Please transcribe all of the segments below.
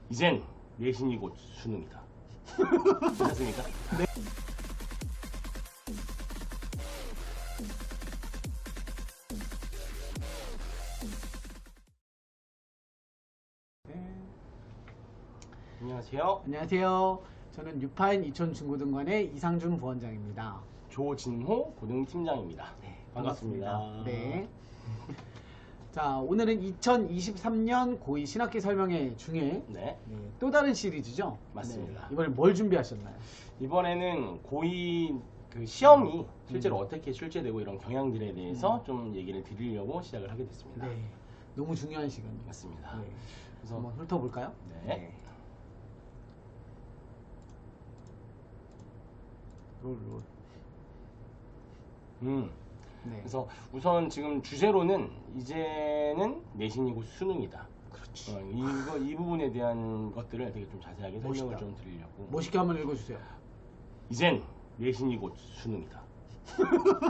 이젠 내신이 곧 수능이다. 괜찮습니까? 네. 안녕하세요. 안녕하세요. 저는 유파인 이천중고등관의 이상준 부원장입니다. 조진호 고등팀장입니다. 네, 반갑습니다. 네. 자, 오늘은 2023년 고2 신학기 설명회 중에 네. 또 다른 시리즈죠? 맞습니다. 네. 이번에 뭘 준비하셨나요? 이번에는 고2 그 시험이 실제로 어떻게 출제되고 이런 경향들에 대해서 좀 얘기를 드리려고 시작을 하게 됐습니다. 네. 너무 중요한 시간입니다. 맞습니다. 네. 그래서 한번 훑어볼까요? 네. 롤. 네. 그래서 우선 지금 주제로는 이제는 내신이 곧 수능이다. 그렇지. 이 부분에 대한 것들을 되게 좀 자세하게 설명을 멋있다. 좀 드리려고. 멋있게 한번 읽어주세요. 이젠 내신이 곧 수능이다.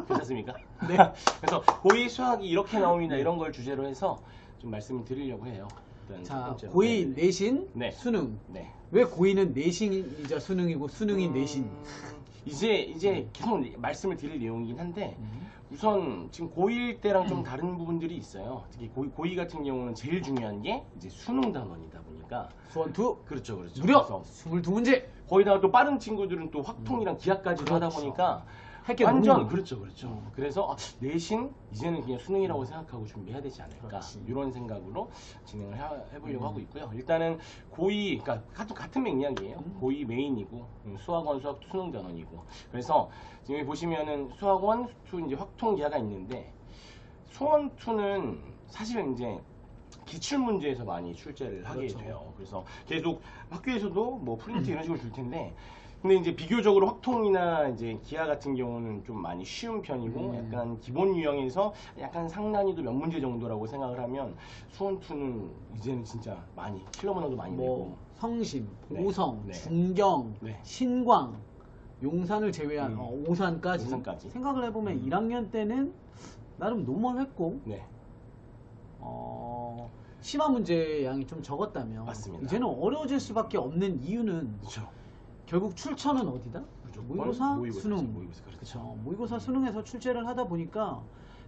괜찮습니까? 네. 그래서 고2 수학이 이렇게 나옵니다. 이런 걸 주제로 해서 좀 말씀을 드리려고 해요. 일단 첫 자, 번째로. 고2 내신, 네. 수능. 네. 왜 고2는 내신이자 수능이고 수능이 내신? 이제 계속 말씀을 드릴 내용이긴 한데 우선 지금 고1 때랑 좀 다른 부분들이 있어요. 특히 고2 같은 경우는 제일 중요한 게 이제 수능 단원이다 보니까 수원투 그렇죠. 무려 그래서 22문제. 거기다가 또 빠른 친구들은 또 확통이랑 기하까지도 하다 그렇죠. 보니까 할게 완전 너무 그렇죠. 그래서 내신 이제는 그냥 수능이라고 생각하고 준비해야 되지 않을까 그렇지. 이런 생각으로 진행을 해보려고 하고 있고요. 일단은 고2 그러니까 같은 맥락이에요. 고2 메인이고 수학원 수학투 수능 전원이고 그래서 지금 여기 보시면은 수학원 투 이제 확통 기하가 있는데 수원투는 사실은 이제 기출 문제에서 많이 출제를 하게 그렇죠. 돼요. 그래서 계속 학교에서도 뭐 프린트 이런 식으로 줄 텐데, 근데 이제 비교적으로 확통이나 이제 기하 같은 경우는 좀 많이 쉬운 편이고, 약간 기본 유형에서 약간 상난이도 몇 문제 정도라고 생각을 하면 수원2는 이제는 진짜 많이 킬러 문항도 많이 내고. 뭐 성심, 네. 보성, 네. 중경, 네. 신광, 용산을 제외한 오산까지. 오산까지. 생각을 해보면 1학년 때는 나름 노멀했고 네, 심화 문제 양이 좀 적었다면 맞습니다. 이제는 어려워질 수밖에 없는 이유는 그렇죠. 결국 출처는 어디다? 무조건 모의고사, 모의고사죠. 수능. 모의고사, 그렇죠. 그렇죠. 모의고사 수능에서 출제를 하다 보니까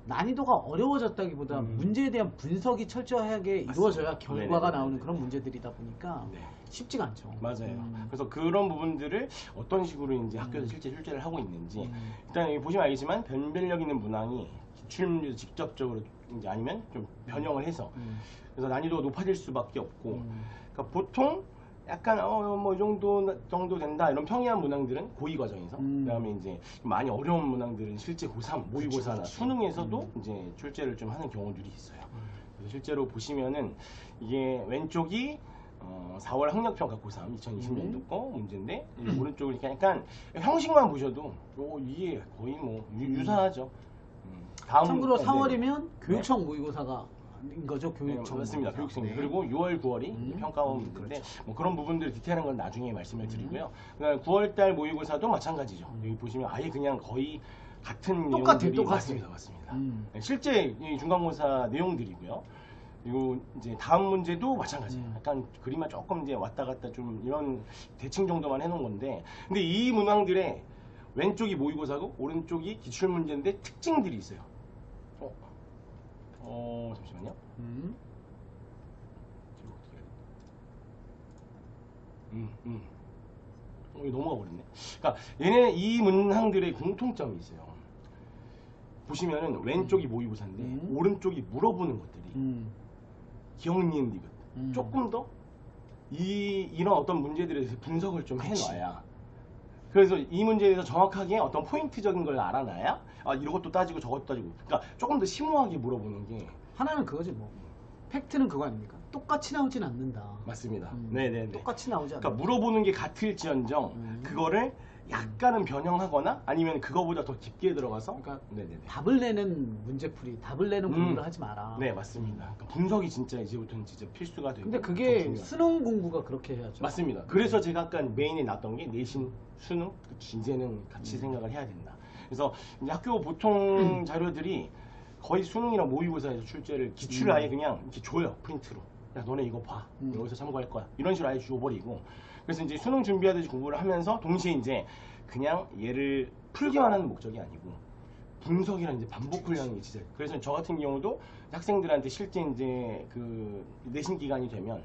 난이도가 어려워졌다기보다 문제에 대한 분석이 철저하게 이루어져야 맞습니다. 결과가 네네네네. 나오는 그런 문제들이다 보니까 네. 쉽지가 않죠. 맞아요. 그래서 그런 부분들을 어떤 식으로 이제 학교에서 실제 출제를 하고 있는지 일단 여기 보시면 알겠지만 변별력 있는 문항이 기출문제에서 직접적으로 이제 아니면 좀 변형을 해서 그래서 난이도가 높아질 수밖에 없고 그러니까 보통 약간 뭐 이 정도 된다 이런 평이한 문항들은 고2 과정에서 그다음에 이제 좀 많이 어려운 문항들은 실제 고3 모의고사나 수능에서도 이제 출제를 좀 하는 경우들이 있어요. 그래서 실제로 보시면은 이게 왼쪽이 4월 학력평가 고3 2020년도 거 문제인데 오른쪽을 이렇게 약간 형식만 보셔도 이게 거의 뭐 유사하죠. 다음 참고로 네, 4월이면 교육청 모의고사가 인 거죠. 네, 교육청 맞습니다. 모의고사. 교육생 네. 그리고 6월, 9월이 평가원 문제인데 뭐 그런 부분들 디테일한 건 나중에 말씀을 드리고요. 그다음에 9월달 모의고사도 마찬가지죠. 여기 보시면 아예 그냥 거의 같은 똑같아, 내용들이 똑같아. 맞습니다. 네, 실제 이 중간고사 내용들이고요. 그리고 이제 다음 문제도 마찬가지예요. 약간 그림만 조금 이제 왔다 갔다 좀 이런 대칭 정도만 해놓은 건데, 근데 이 문항들의 왼쪽이 모의고사고 오른쪽이 기출 문제인데 특징들이 있어요. 잠시만요. 이거 넘어가 버렸네. 그러니까 얘네 이 문항들의 공통점이 있어요. 보시면은 왼쪽이 모의고사인데 오른쪽이 물어보는 것들이 기억, 니은, 디귿 조금 더 이런 어떤 문제들에 대해서 분석을 좀 해놔야. 그래서 이 문제에 대해서 정확하게 어떤 포인트적인 걸 알아놔야 이것도 따지고 저것도 따지고. 그러니까 조금 더 심오하게 물어보는 게 하나는 그거지 뭐. 팩트는 그거 아닙니까? 똑같이 나오진 않는다. 맞습니다. 네네네. 똑같이 나오지 않는다. 그러니까 물어보는 게 같을지언정 그거를 약간은 변형하거나 아니면 그거보다 더 깊게 들어가서 그러니까 네네네. 답을 내는 문제풀이, 답을 내는 공부를 하지 마라. 네 맞습니다. 그러니까 분석이 진짜 이제부터는 진짜 필수가 되고. 근데 좀 그게 중요하죠. 수능 공부가 그렇게 해야죠. 맞습니다. 그래서 제가 아까 메인에 놨던 게 내신, 수능, 이제는 같이 생각을 해야 된다. 그래서 이제 학교 보통 자료들이 거의 수능이랑 모의고사에서 출제를 기출을 아예 그냥 이렇게 줘요 프린트로. 야 너네 이거 봐. 여기서 참고할 거야. 이런 식으로 아예 줘버리고 그래서 이제 수능 준비하듯이 공부를 하면서 동시에 이제 그냥 얘를 풀기만 하는 목적이 아니고 분석이랑 이제 반복 훈련이 게 진짜. 그래서 저 같은 경우도 학생들한테 실제 이제 그 내신 기간이 되면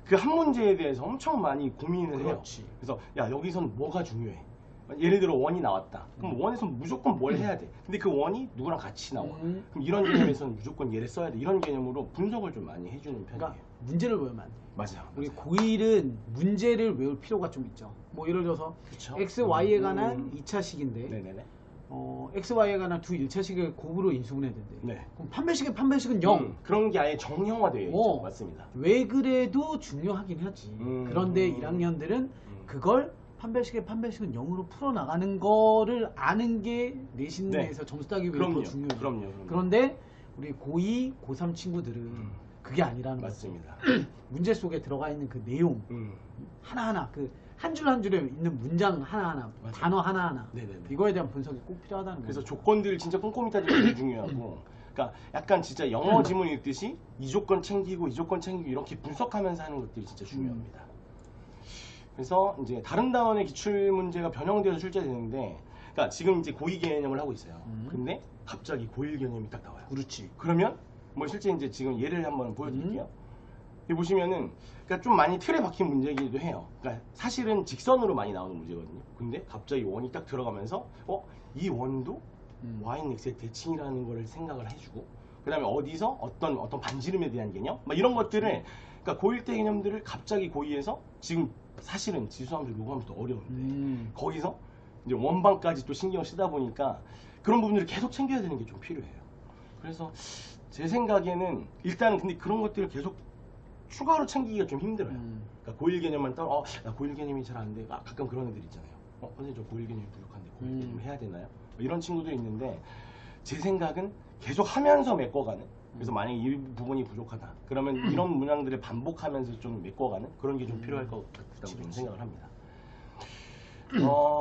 그 한 문제에 대해서 엄청 많이 고민을 해요. 그렇지. 그래서 야 여기선 뭐가 중요해? 예를 들어 원이 나왔다. 그럼 원에서 무조건 뭘 해야 돼? 근데 그 원이 누구랑 같이 나와. 그럼 이런 개념에서는 무조건 얘를 써야 돼. 이런 개념으로 분석을 좀 많이 해주는 편이에요. 그러니까 문제를 외우면 안 돼. 맞아요. 우리 고1은 문제를 외울 필요가 좀 있죠. 뭐 예를 들어서 그쵸? x, y에 관한 2차식인데 네네네. x, y에 관한 두 1차식을 곱으로 인수분해야 된대. 네. 그럼 판별식은 0. 그런 게 아예 정형화되어 있죠. 어. 맞습니다. 왜 그래도 중요하긴 하지. 그런데 1학년들은 그걸 판별식은 0으로 풀어나가는 거를 아는 게 내신에서 점수 따기 위해 더 중요해요. 그럼요. 그런데 우리 고2, 고3 친구들은 그게 아니라는 거지. 맞습니다. 문제 속에 들어가 있는 그 내용 하나하나 그 한 줄 한 줄에 있는 문장 하나하나 맞아요. 단어 하나하나 네네네. 이거에 대한 분석이 꼭 필요하다는 거죠. 그래서 조건들을 진짜 꼼꼼히 따지는 게 제일 중요하고 그러니까 약간 진짜 영어 지문 읽듯이 이 조건 챙기고 이 조건 챙기고 이렇게 분석하면서 하는 것들이 진짜 중요합니다. 그래서 이제 다른 단원의 기출 문제가 변형되어서 출제되는데 그러니까 지금 이제 고2 개념을 하고 있어요. 근데 갑자기 고1 개념이 딱 나와요. 그렇지. 그러면 뭐 실제 이제 지금 예를 한번 보여드릴게요. 여기 보시면은 그러니까 좀 많이 틀에 박힌 문제이기도 해요. 그러니까 사실은 직선으로 많이 나오는 문제거든요. 근데 갑자기 원이 딱 들어가면서 이 원도 y는 x의 대칭이라는 거를 생각을 해주고 그 다음에 어디서 어떤 반지름에 대한 개념 막 이런 것들을 그러니까 고1 때 개념들을 갑자기 고2에서 지금 사실은 지수함수 로그함수도 어려운데 거기서 이제 원방까지 또 신경을 쓰다 보니까 그런 부분들을 계속 챙겨야 되는 게 좀 필요해요. 그래서 제 생각에는 일단은 근데 그런 것들을 계속 추가로 챙기기가 좀 힘들어요. 그러니까 고1 개념만 따로 나 고1 개념이 잘 안 돼. 가끔 그런 애들 있잖아요. 선생님 저 고1 개념이 부족한데 고1 개념 해야 되나요? 뭐 이런 친구들이 있는데 제 생각은 계속 하면서 메꿔가는 그래서 만약에 이 부분이 부족하다 그러면 이런 문항들을 반복하면서 좀 메꿔가는 그런 게 좀 필요할 것 같다고 좀 생각을 합니다.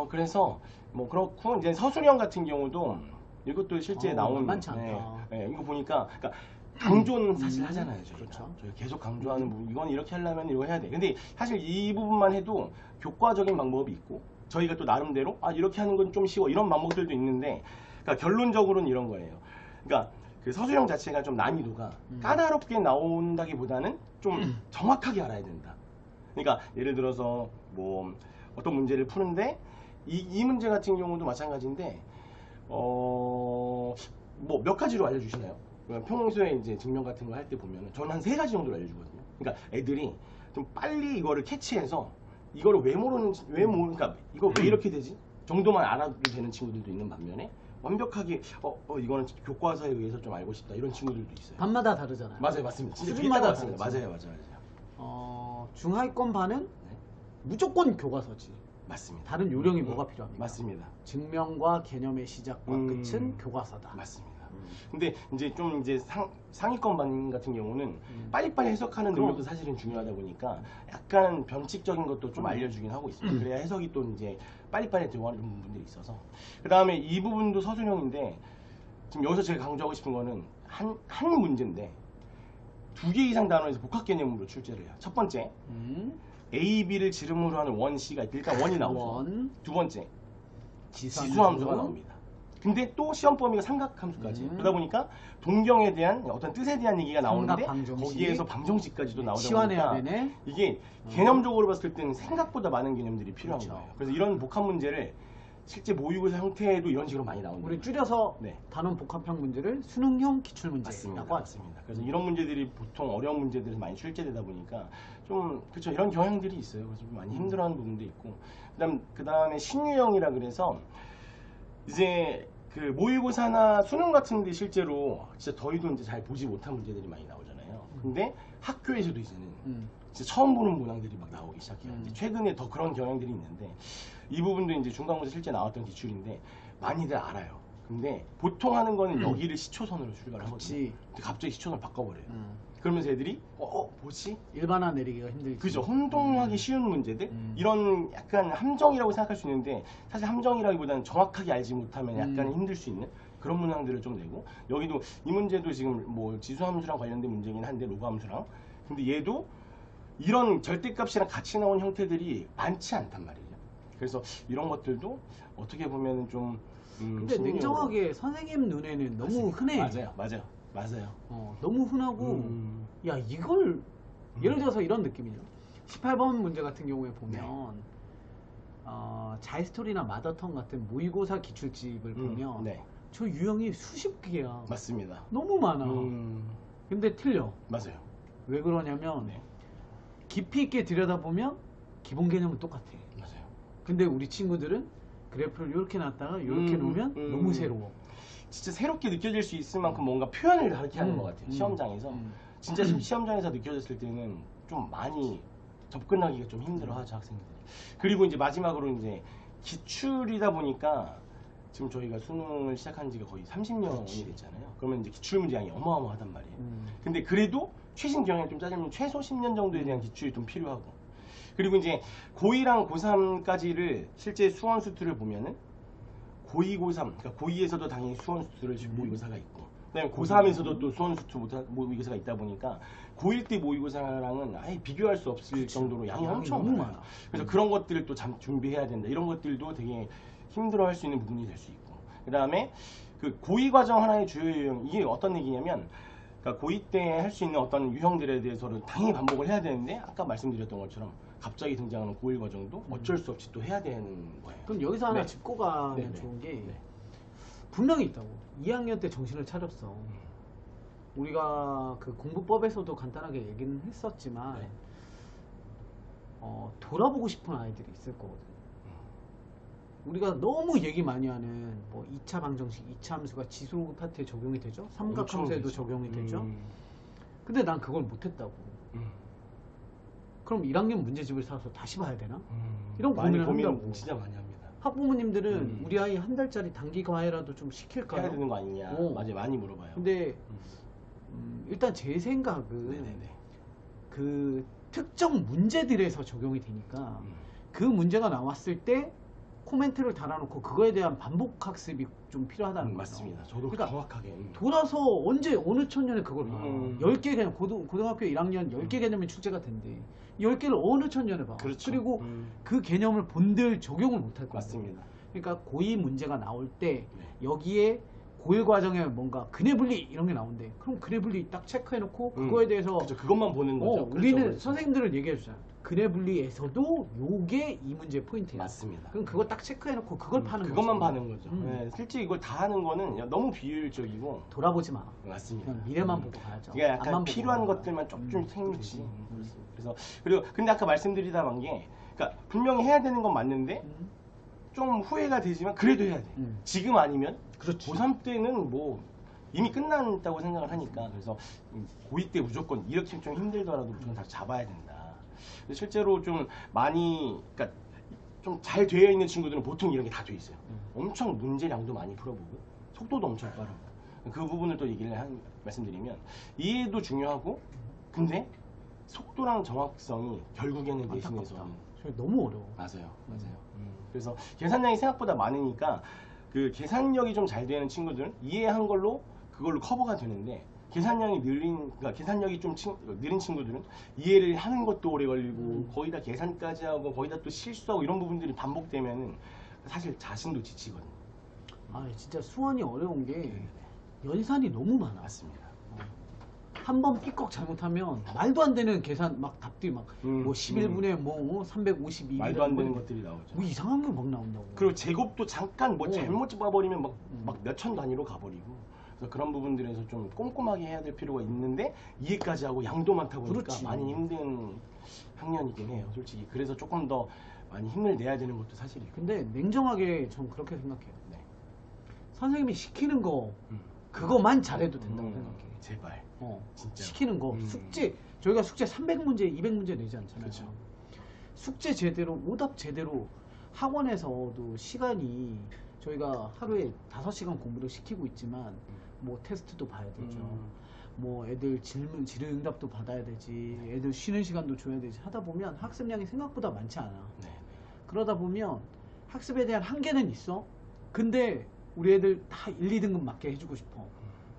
그래서 뭐 그렇고 이제 서술형 같은 경우도 이것도 실제 나오는 만만치 않다. 이거 보니까 그러니까 강조는 사실 하잖아요. 저희가. 그렇죠. 저희 계속 강조하는 부분 이건 이렇게 하려면 이거 해야 돼. 근데 사실 이 부분만 해도 교과적인 방법이 있고 저희가 또 나름대로 이렇게 하는 건 좀 쉬워 이런 방법들도 있는데 그러니까 결론적으로는 이런 거예요. 그러니까 그 서술형 자체가 좀 난이도가 까다롭게 나온다기보다는 좀 정확하게 알아야 된다. 그러니까 예를 들어서 뭐 어떤 문제를 푸는데 이 문제 같은 경우도 마찬가지인데 뭐 몇 가지로 알려주시나요? 평소에 이제 증명 같은 거 할 때 보면은 저는 한 3가지 정도로 알려주거든요. 그러니까 애들이 좀 빨리 이거를 캐치해서 이거를 왜 모르는지 그러니까 이거 왜 이렇게 되지? 정도만 알아도 되는 친구들도 있는 반면에 완벽하게 이거는 교과서에 의해서 좀 알고 싶다 이런 친구들도 있어요. 반마다 다르잖아요. 맞아요, 맞습니다. 진짜 수준마다 맞습니다. 다르죠. 맞아요. 중하위권 반은 네. 무조건 교과서지. 맞습니다. 다른 요령이 뭐가 필요합니까? 맞습니다. 증명과 개념의 시작과 끝은 교과서다. 맞습니다. 근데 이제 좀 이제 상위권 반 같은 경우는 빨리빨리 해석하는 능력도 사실은 중요하다 보니까 약간 변칙적인 것도 좀 알려주긴 하고 있습니다. 그래야 해석이 또 이제 빨리빨리 들어가는 부분들이 있어서 그 다음에 이 부분도 서술형인데 지금 여기서 제가 강조하고 싶은 거는 한 문제인데 2개 이상 단어에서 복합 개념으로 출제를 해요. 첫 번째 A, B를 지름으로 하는 원 C가 일단 원이 나오죠. 두 번째 지수함수가 나옵니다. 근데 또 시험 범위가 삼각함수까지 그러다 보니까 동경에 대한 어떤 뜻에 대한 얘기가 나오는데 거기에서 방정식까지도 나오다 치환해야 보니까 되네. 이게 개념적으로 봤을 때는 생각보다 많은 개념들이 필요한 그렇죠. 거예요. 그래서 이런 복합 문제를 실제 모의고사 형태에도 이런 식으로 많이 나온다. 우리 줄여서 네. 단원 복합형 문제를 수능형 기출 맞습니다. 문제라고 하죠. 맞습니다. 그래서 이런 문제들이 보통 어려운 문제들이 많이 출제되다 보니까 좀 그렇죠. 이런 경향들이 있어요. 그래서 좀 많이 힘들어하는 부분도 있고 그다음에 신유형이라 그래서 이제 그 모의고사나 수능 같은데 실제로 진짜 저희도 이제 잘 보지 못한 문제들이 많이 나오잖아요. 근데 학교에서도 이제는 진짜 처음 보는 문항들이 막 나오기 시작해요. 이제 최근에 더 그런 경향들이 있는데 이 부분도 이제 중간고사 실제 나왔던 기출인데 많이들 알아요. 근데 보통 하는 거는 여기를 시초선으로 출발을 하거든요. 근데 갑자기 시초선을 바꿔버려요. 그러면서 애들이 뭐지? 일반화 내리기가 힘들지. 그죠. 혼동하기 쉬운 문제들 이런 약간 함정이라고 생각할 수 있는데 사실 함정이라기보다는 정확하게 알지 못하면 약간 힘들 수 있는 그런 문항들을 좀 내고 여기도 이 문제도 지금 뭐 지수함수랑 관련된 문제긴 한데 로그함수랑 근데 얘도 이런 절대값이랑 같이 나온 형태들이 많지 않단 말이에요. 그래서 이런 것들도 어떻게 보면 좀 근데 심리적으로- 냉정하게 선생님 눈에는 너무 흔해. 맞아요. 너무 흔하고 야 이걸 예를 들어서 이런 느낌이죠. 18번 문제 같은 경우에 보면 자이스토리나 마더턴 같은 모의고사 기출집을 보면 네. 저 유형이 수십 개야. 맞습니다. 너무 많아. 근데 틀려. 맞아요. 왜 그러냐면 네. 깊이 있게 들여다보면 기본 개념은 똑같아. 맞아요. 근데 우리 친구들은 그래프를 이렇게 놨다가 이렇게 놓으면 너무 새로워. 진짜 새롭게 느껴질 수 있을 만큼 뭔가 표현을 다르게 하는 것 같아요. 시험장에서. 진짜 시험장에서 느껴졌을 때는 좀 많이 접근하기가 좀 힘들어하죠, 학생들이. 그리고 이제 마지막으로 이제 기출이다 보니까 지금 저희가 수능을 시작한 지가 거의 30년이 됐잖아요. 그러면 이제 기출 문제량이 어마어마하단 말이에요. 근데 그래도 최신 경향을 좀 짜자면 최소 10년 정도에 대한 기출이 좀 필요하고, 그리고 이제 고2랑 고3까지를 실제 수원 수투를 보면은 고2, 고3, 그러니까 고2에서도 당연히 수원 수투를 모의고사가 있고, 그다음에 고3에서도 또 수원 수투 모의고사가 있다 보니까 고1 때 모의고사랑은 아예 비교할 수 없을 정도로 양이 엄청 너무 많아요. 그래서 그런 것들을 또 준비해야 된다. 이런 것들도 되게 힘들어할 수 있는 부분이 될 수 있고, 그다음에 그 고2 과정 하나의 주요 유형, 이게 어떤 얘기냐면, 그러니까 고2 때 할 수 있는 어떤 유형들에 대해서는 당연히 반복을 해야 되는데, 아까 말씀드렸던 것처럼 갑자기 등장하는 고1 과정도 어쩔 수 없이 또 해야 되는 거예요. 그럼 여기서 하나 네. 짚고 가면 네, 네. 좋은 게 네. 분명히 있다고. 2학년 때 정신을 차렸어. 우리가 그 공부법에서도 간단하게 얘기는 했었지만 네. 돌아보고 싶은 아이들이 있을 거거든. 우리가 너무 얘기 많이 하는 뭐 2차 방정식, 2차 함수가 지수로그 파트에 적용이 되죠. 삼각함수에도 적용이 되죠. 근데 난 그걸 못했다고. 그럼 1학년 문제집을 사서 다시 봐야 되나? 이런 많이 고민을 한다고. 진짜 많이 합니다. 학부모님들은 우리 아이 한 달짜리 단기 과외라도 좀 시킬까요? 해야 되는 거 아니냐. 맞아요. 많이 물어봐요. 근데 일단 제 생각은 네네네. 그 특정 문제들에서 적용이 되니까 그 문제가 나왔을 때 코멘트를 달아놓고 그거에 대한 반복 학습이 좀 필요하다는 거죠. 맞습니다. 저도 그러니까 정확하게. 돌아서 언제 어느 천년에 그걸 봐. 10개 개념, 고등학교 1학년 10개 개념이 축제가 된대. 10개를 어느 천년에 봐. 그렇죠. 그리고 그 개념을 본들 적용을 못할 거야. 맞습니다. 그러니까 고2 문제가 나올 때 네. 여기에 고1 과정에 뭔가 근해분리 이런 게 나온대. 그럼 근해분리 딱 체크해놓고 그거에 대해서 그렇죠. 그것만 보는 거죠. 우리는 그렇죠. 선생님들은 얘기해 주잖아. 근해분리에서도 요게 이 문제의 포인트야. 맞습니다. 그럼 그거 딱 체크해놓고 그걸 파는 거지. 그것만 파는 거죠. 네, 실제 이걸 다 하는 거는 너무 비효율적이고. 돌아보지 마. 맞습니다. 그냥 미래만 보고 가야죠. 그러니까 약간 앞만 보고 필요한 가야 것들만 조금 생기지. 그렇지. 그래서 그리고 근데 아까 말씀드리다 만 게, 그러니까 분명히 해야 되는 건 맞는데 좀 후회가 되지만 그래도 해야 돼. 지금 아니면 그렇지. 고3 때는 뭐 이미 끝났다고 생각을 하니까. 그래서 고2 때 무조건 이렇게 좀 힘들더라도 무조건 다 잡아야 된다. 근데 실제로 좀 많이, 그러니까 좀 잘 되어 있는 친구들은 보통 이런 게 다 돼 있어요. 엄청 문제량도 많이 풀어보고 속도도 엄청 빠르고. 그 부분을 또 얘기를 말씀드리면, 이해도 중요하고, 근데 속도랑 정확성이 결국에는 내신에서는 너무 어려워. 맞아요. 그래서 계산량이 생각보다 많으니까 그 계산력이 좀 잘 되는 친구들은 이해한 걸로 그걸로 커버가 되는데, 계산량이 그러니까 계산력이 좀 느린 친구들은 이해를 하는 것도 오래 걸리고 거의 다 계산까지 하고 거의 다 또 실수하고 이런 부분들이 반복되면은 사실 자신도 지치거든요. 아 진짜 수원이 어려운 게 연산이 너무 많아. 맞습니다. 한 번 삐걱 잘못하면 말도 안 되는 계산 막 답들이 막 뭐 11분에 뭐 352. 말도 안 되는 것들이 나오죠. 뭐 이상한 게 막 나온다고. 그리고 제곱도 잠깐 뭐 잘못 잡아버리면 막 몇천 단위로 가버리고. 그래서 그런 부분들에서 좀 꼼꼼하게 해야 될 필요가 있는데, 이해까지 하고 양도 많다 보니까 그렇지. 많이 힘든 학년이긴 해요, 솔직히. 그래서 조금 더 많이 힘을 내야 되는 것도 사실이고. 근데 냉정하게 전 그렇게 생각해요. 네. 선생님이 시키는 거 그거만 잘해도 된다고 생각해. 제발. 진짜. 시키는 거 숙제 저희가 숙제 300문제 200문제 내지 않잖아요. 그렇죠. 숙제 제대로 오답 제대로 학원에서도 시간이 저희가 하루에 5시간 공부를 시키고 있지만 뭐 테스트도 봐야 되죠. 뭐 애들 질의응답도 받아야 되지. 애들 쉬는 시간도 줘야 되지. 하다 보면 학습량이 생각보다 많지 않아. 네. 그러다 보면 학습에 대한 한계는 있어. 근데 우리 애들 다 1, 2등급 맞게 해주고 싶어.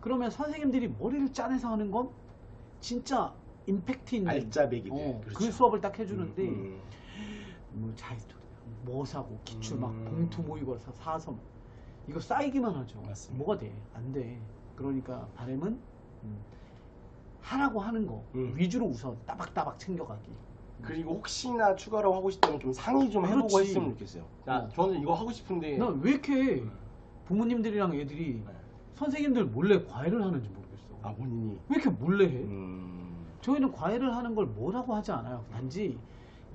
그러면 선생님들이 머리를 짜내서 하는 건 진짜 임팩트 있는 알짜배기들. 그 그렇죠. 수업을 딱 해주는데 음. 뭐 뭐 사고 기출 막 음. 봉투 모이고 사서 이거 쌓이기만 하죠. 맞습니다. 뭐가 돼? 안 돼. 그러니까 바람은 하라고 하는 거 위주로 우선 따박따박 챙겨가기. 그리고 혹시나 추가로 하고 싶다면 좀 상의 좀 해보고 그렇지. 했으면 좋겠어요. 자, 어. 저는 이거 하고 싶은데 난 왜 이렇게 부모님들이랑 애들이 네. 선생님들 몰래 과외를 하는지 모르겠어. 아 본인이 왜 이렇게 몰래 해? 음. 저희는 과외를 하는 걸 뭐라고 하지 않아요. 단지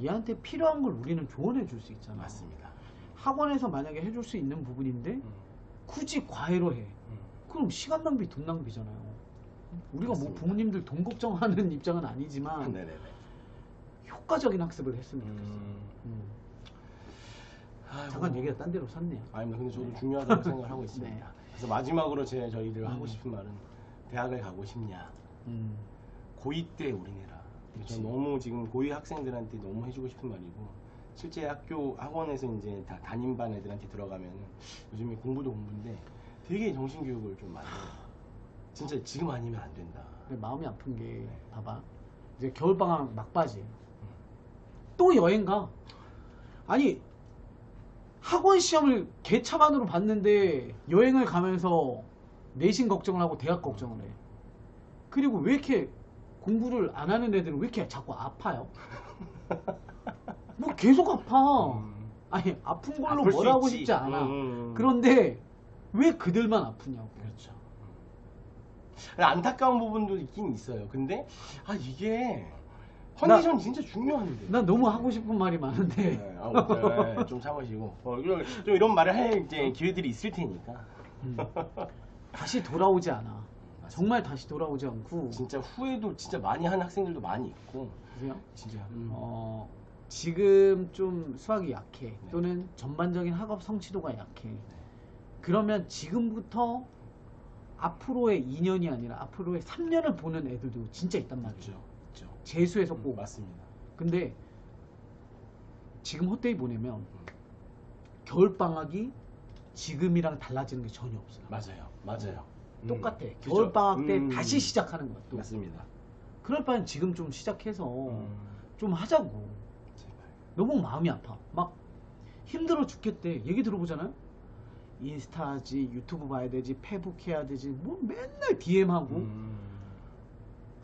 얘한테 필요한 걸 우리는 조언해 줄 수 있잖아. 맞습니다. 학원에서 만약에 해줄 수 있는 부분인데 굳이 과외로 해. 그럼 시간 낭비, 돈 낭비잖아요. 우리가 뭐 맞습니다. 부모님들 돈 걱정하는 입장은 아니지만 네네네. 효과적인 학습을 했으면 좋겠어. 아이고. 잠깐 얘기가 딴 데로 샜네요. 아닙니다. 근데 저도 네. 중요하다고 생각을 하고 있습니다. 네. 그래서 마지막으로 저희들 하고 싶은 말은 대학을 가고 싶냐? 음. 고2 때 올인해라. 저는 너무 지금 고2 학생들한테 너무 해주고 싶은 말이고 실제 학원에서 이제 다 담임반 애들한테 들어가면 요즘에 공부도 공부인데 되게 정신교육을 좀 많이 해요. 진짜 지금 아니면 안 된다. 근데 마음이 아픈 게 봐봐. 이제 겨울방학 막바지. 또 여행 가. 아니 학원 시험을 개차반으로 봤는데 여행을 가면서 내신 걱정을 하고 대학 걱정을 해. 그리고 왜 이렇게 공부를 안 하는 애들은 왜 이렇게 자꾸 아파요? 뭐 계속 아파. 아니 아픈 걸로 아플 수 뭘 하고 있지. 싶지 않아. 음. 그런데 왜 그들만 아프냐고. 그렇죠. 안타까운 부분도 있긴 있어요. 근데 이게 컨디션 진짜 중요한데. 난 너무 하고 싶은 말이 많은데. 네, 네, 좀 참으시고 좀 이런 말을 할 이제 기회들이 있을 테니까. 다시 돌아오지 않아. 맞습니다. 정말 다시 돌아오지 않고. 진짜 후회도 진짜 많이 한 학생들도 많이 있고. 보세요. 진짜. 지금 좀 수학이 약해. 네. 또는 전반적인 학업 성취도가 약해. 그러면 지금부터 앞으로의 2년이 아니라 앞으로의 3년을 보는 애들도 진짜 있단 말이죠. 그렇죠. 재수해서 꼭. 맞습니다. 근데 지금 헛되이 보내면 겨울방학이 지금이랑 달라지는 게 전혀 없어요. 맞아요. 똑같아. 그죠? 겨울방학 때 다시 시작하는 거야. 또. 맞습니다. 그럴 바엔 지금 좀 시작해서 음. 좀 하자고. 제발. 너무 마음이 아파. 막 힘들어 죽겠대. 얘기 들어보잖아요. 인스타 하지, 유튜브 봐야 되지, 페북 해야 되지, 뭐 맨날 DM하고.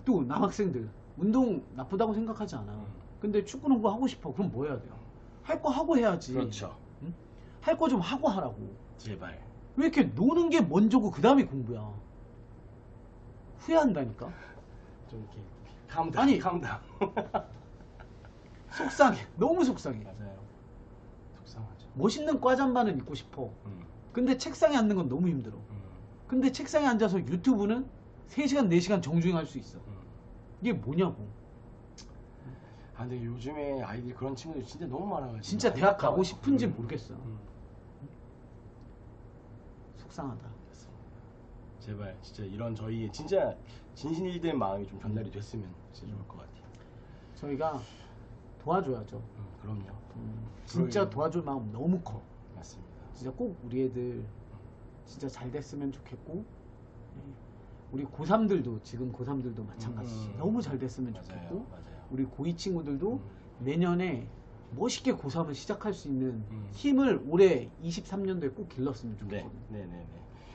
또 남학생들 운동 나쁘다고 생각하지 않아. 근데 축구 농구 하고 싶어. 그럼 뭐 해야 돼요? 할 거 하고 해야지. 그렇죠. 응? 할 거 좀 하고 하라고. 제발. 왜 이렇게 노는 게 먼저고 그 다음에 공부야. 후회한다니까. 좀 이렇게 캄다운. 아니. 캄다운. 속상해. 너무 속상해. 맞아요. 속상하죠. 멋있는 과 잠바는 입고 싶어. 근데 책상에 앉는 건 너무 힘들어. 근데 책상에 앉아서 유튜브는 3시간 4시간 정주행 할 수 있어. 이게 뭐냐고. 근데 요즘에 아이들이 그런 친구들 진짜 너무 많아가지고. 진짜 대학 가고 싶은지 모르겠어. 속상하다. 제발 진짜 이런 저희의 진짜 진실된 마음이 좀 전달이 됐으면 진짜 좋을 것 같아요. 저희가 도와줘야죠. 그럼요. 진짜 그러게요. 도와줄 마음 너무 커. 맞습니다. 진짜 꼭 우리 애들 진짜 잘 됐으면 좋겠고, 우리 고3들도 지금 고3들도 마찬가지지. 너무 잘 됐으면 좋겠고, 맞아요. 우리 고2 친구들도 내년에 멋있게 고3을 시작할 수 있는 음. 힘을 올해 23년도에 꼭 길렀으면 네, 좋겠거든요. 네네네.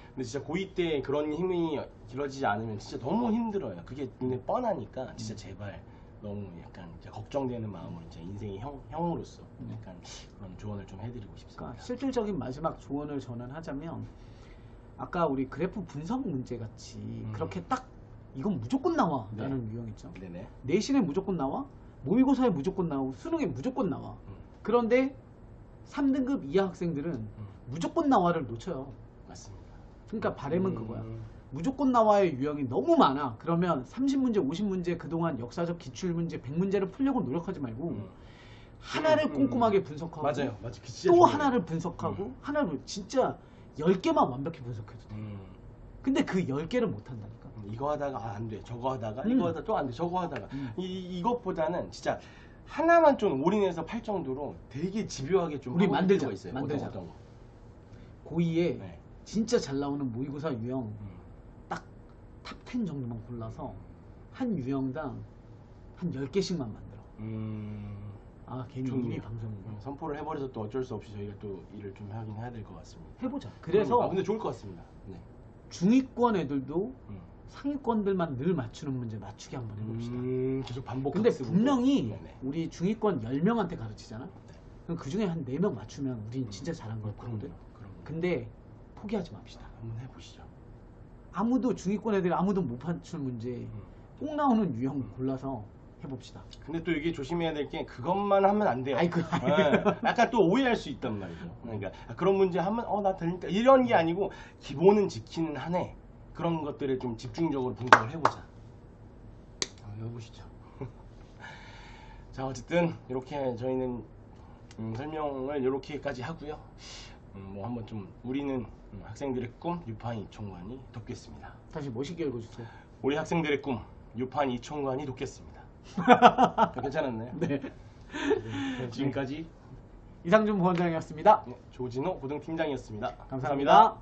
근데 진짜 고2 때 그런 힘이 길어지지 않으면 진짜 너무 힘들어요. 그게 눈에 뻔하니까 진짜 제발 너무 약간 이제 걱정되는 마음으로 이제 인생의 형으로서 약간 그런 조언을 좀 해드리고 싶습니다. 그러니까 실질적인 마지막 조언을 저는 하자면, 아까 우리 그래프 분석 문제 같이 그렇게 딱 이건 무조건 나와 라는 유형 있죠. 네네. 내신에 무조건 나와, 모의고사에 무조건 나오고, 수능에 무조건 나와. 그런데 3등급 이하 학생들은 무조건 나와를 놓쳐요. 맞습니다. 그러니까 바람은 그거야. 무조건 나와의 유형이 너무 많아. 그러면 30문제, 50문제 그동안 역사적 기출문제 100문제를 풀려고 노력하지 말고 하나를 꼼꼼하게 분석하고 맞아요. 그 진짜 또 중요해요. 하나를 분석하고 하나를 진짜 10개만 완벽히 분석해도 돼. 근데 그 10개를 못 한다니까. 이거 하다가 안 돼. 저거 하다가 음. 이거 하다가 또 안 돼. 저거 하다가 이것보다는 진짜 하나만 좀 올인해서 팔 정도로 되게 집요하게 좀 우리 하고 만들자. 필요가 있어요. 만들자. 어떤 거. 고2에 네. 진짜 잘 나오는 모의고사 유형 딱 탑 10 정도만 골라서 한 유형당 한 10개씩만 만들어. 아 괜히 좋네요. 이미 방송인가? 선포를 해버려서 또 어쩔 수 없이 저희가 또 일을 좀 하긴 해야 될 것 같습니다. 해보자. 그래서 근데 좋을 것 같습니다. 네. 중위권 애들도 음. 상위권들만 늘 맞추는 문제 맞추기 한번 해봅시다. 계속 반복. 근데 학습으로. 분명히 네네. 우리 중위권 10명한테 가르치잖아? 그럼 그 중에 한 4명 맞추면 우린 진짜 잘한 걸 거거든? 그럼요. 근데 포기하지 맙시다. 한번 해보시죠. 아무도 중위권 애들이 아무도 못 맞출 문제 꼭 나오는 유형 골라서 해봅시다. 근데 또 이게 조심해야 될 게 그것만 하면 안 돼요. 아이, 네. 약간 또 오해할 수 있단 말이죠. 그러니까 그런 문제 하면 나 되니까 이런 게 아니고 기본은 지키는 한에 그런 것들을 좀 집중적으로 분석을 해보자. 해보시죠. 자 어쨌든 이렇게 저희는 설명을 이렇게까지 하고요. 뭐 한번 좀 우리는 학생들의 꿈 유판 이총관이 돕겠습니다. 다시 멋있게 읽어주세요. 우리 학생들의 꿈 유판 이총관이 돕겠습니다. 괜찮았나요? 네. 지금까지 이상준 부원장이었습니다. 조진호 고등팀장이었습니다. 감사합니다.